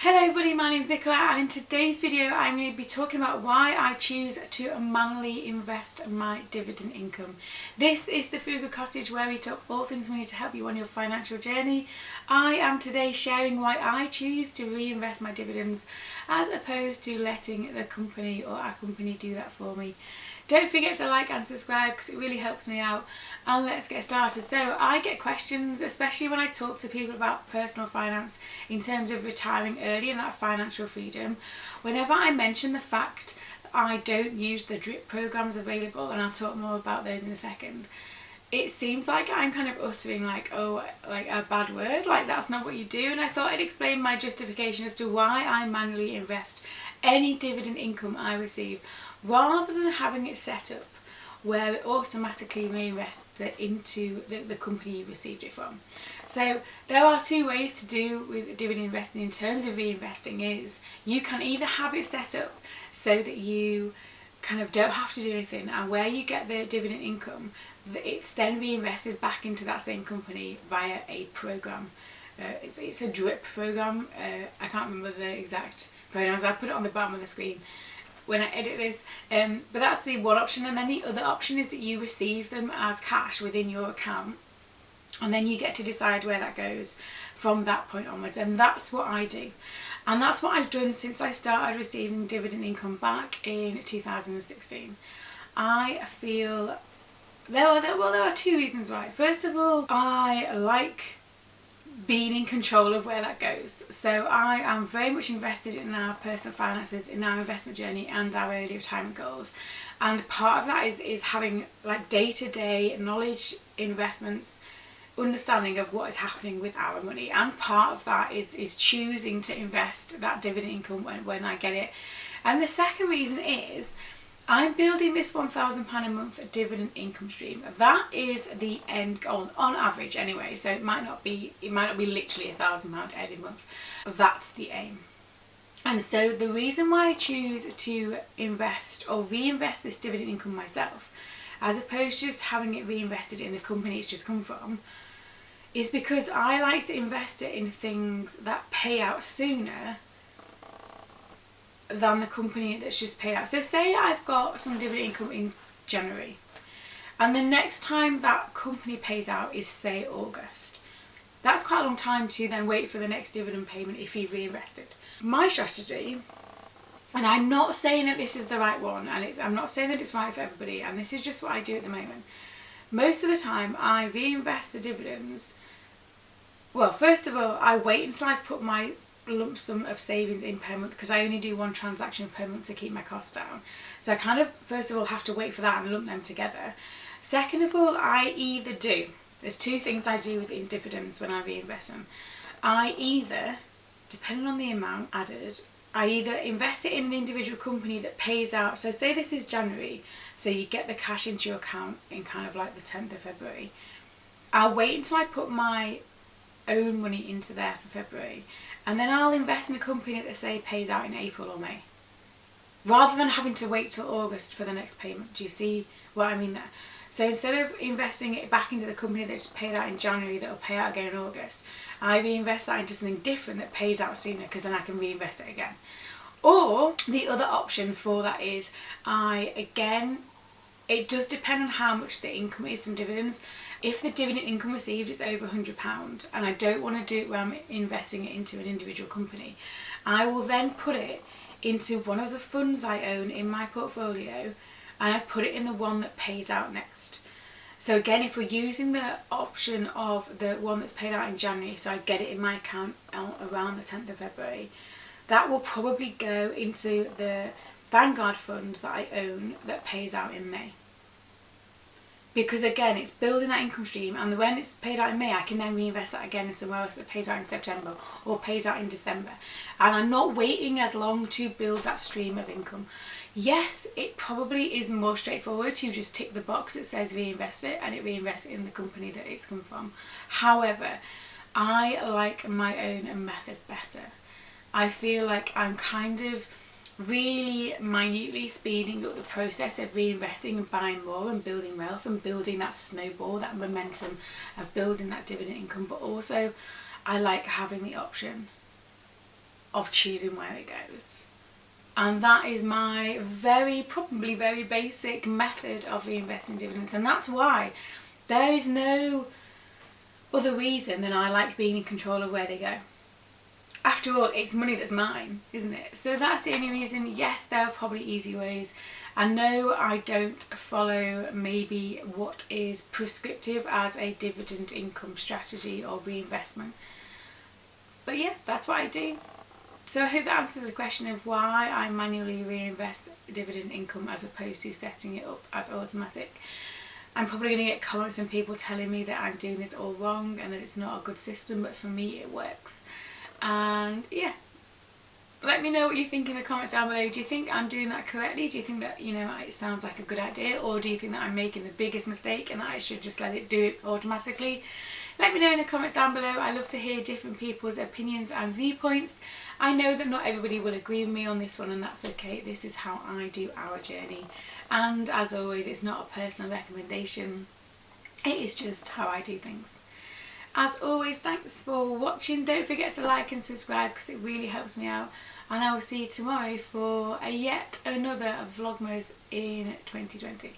Hello everybody, my name is Nicola and in today's video I'm going to be talking about why I choose to manually invest my dividend income. This is the Frugal Cottage where we talk all things money to help you on your financial journey. I am today sharing why I choose to reinvest my dividends as opposed to letting the company or our company do that for me. Don't forget to like and subscribe because it really helps me out, and let's get started. So I get questions, especially when I talk to people about personal finance in terms of retiring early and that financial freedom. Whenever I mention the fact that I don't use the drip programs available, and I'll talk more about those in a second, it seems like I'm kind of uttering like a bad word, like that's not what you do. And I thought I'd explain my justification as to why I manually invest any dividend income I receive, rather than having it set up where it automatically reinvests it into the company you received it from. So there are two ways to do with dividend investing in terms of reinvesting. Is you can either have it set up so that you kind of don't have to do anything, and where you get the dividend income, it's then reinvested back into that same company via a program. It's a drip program. I can't remember the exact pronouns. I put it on the bottom of the screen when I edit this, but that's the one option. And then the other option is that you receive them as cash within your account, and then you get to decide where that goes from that point onwards. And that's what I do, and that's what I've done since I started receiving dividend income back in 2016. I feel there are two reasons why. First of all, I like being in control of where that goes. So I am very much invested in our personal finances, in our investment journey and our early retirement goals. And part of that is having like day-to-day knowledge, investments, understanding of what is happening with our money. And part of that is choosing to invest that dividend income when I get it. And the second reason is I'm building this £1,000 a month dividend income stream. That is the end goal on average anyway. So it might not be literally £1,000 every month. That's the aim. And so the reason why I choose to invest or reinvest this dividend income myself, as opposed to just having it reinvested in the company it's just come from, is because I like to invest it in things that pay out sooner than the company that's just paid out. So say I've got some dividend income in January, and the next time that company pays out is say August. That's quite a long time to then wait for the next dividend payment if you've reinvested. My strategy, and I'm not saying that this is the right one, and I'm not saying that it's right for everybody, and this is just what I do at the moment. Most of the time I reinvest the dividends. Well, first of all, I wait until I've put my lump sum of savings in per month, because I only do one transaction per month to keep my costs down. So I kind of first of all have to wait for that and lump them together. Second of all, there's two things I do in dividends when I reinvest them. I either, depending on the amount added, I either invest it in an individual company that pays out. So say this is January, so you get the cash into your account in kind of like the 10th of February. I'll wait until I put my own money into there for February, and then I'll invest in a company that say pays out in April or May, rather than having to wait till August for the next payment. Do you see what I mean there? So instead of investing it back into the company that just paid out in January that will pay out again in August, I reinvest that into something different that pays out sooner, because then I can reinvest it again. Or the other option for that is it does depend on how much the income is from dividends. If the dividend income received is over £100 and I don't want to do it where I'm investing it into an individual company, I will then put it into one of the funds I own in my portfolio, and I put it in the one that pays out next. So again, if we're using the option of the one that's paid out in January, so I get it in my account around the 10th of February, that will probably go into the Vanguard fund that I own that pays out in May. Because again, it's building that income stream, and when it's paid out in May, I can then reinvest that again in somewhere else that pays out in September or pays out in December. And I'm not waiting as long to build that stream of income. Yes, it probably is more straightforward to just tick the box that says reinvest it, and it reinvests it in the company that it's come from. However, I like my own method better. I feel like I'm kind of really minutely speeding up the process of reinvesting and buying more and building wealth and building that snowball, that momentum of building that dividend income. But also I like having the option of choosing where it goes. And that is my probably very basic method of reinvesting dividends. And that's why there is no other reason than I like being in control of where they go. After all, it's money that's mine, isn't it? So that's the only reason. Yes, there are probably easy ways. And no, I don't follow maybe what is prescriptive as a dividend income strategy or reinvestment. But yeah, that's what I do. So I hope that answers the question of why I manually reinvest dividend income as opposed to setting it up as automatic. I'm probably going to get comments from people telling me that I'm doing this all wrong and that it's not a good system, but for me it works. And yeah, let me know what you think in the comments down below. Do you think I'm doing that correctly? Do you think that, you know, it sounds like a good idea? Or do you think that I'm making the biggest mistake and that I should just let it do it automatically? Let me know in the comments down below. I love to hear different people's opinions and viewpoints. I know that not everybody will agree with me on this one, and that's okay. This is how I do our journey. And as always, it's not a personal recommendation. It is just how I do things. As always, thanks for watching. Don't forget to like and subscribe because it really helps me out. And I will see you tomorrow for yet another Vlogmas in 2020.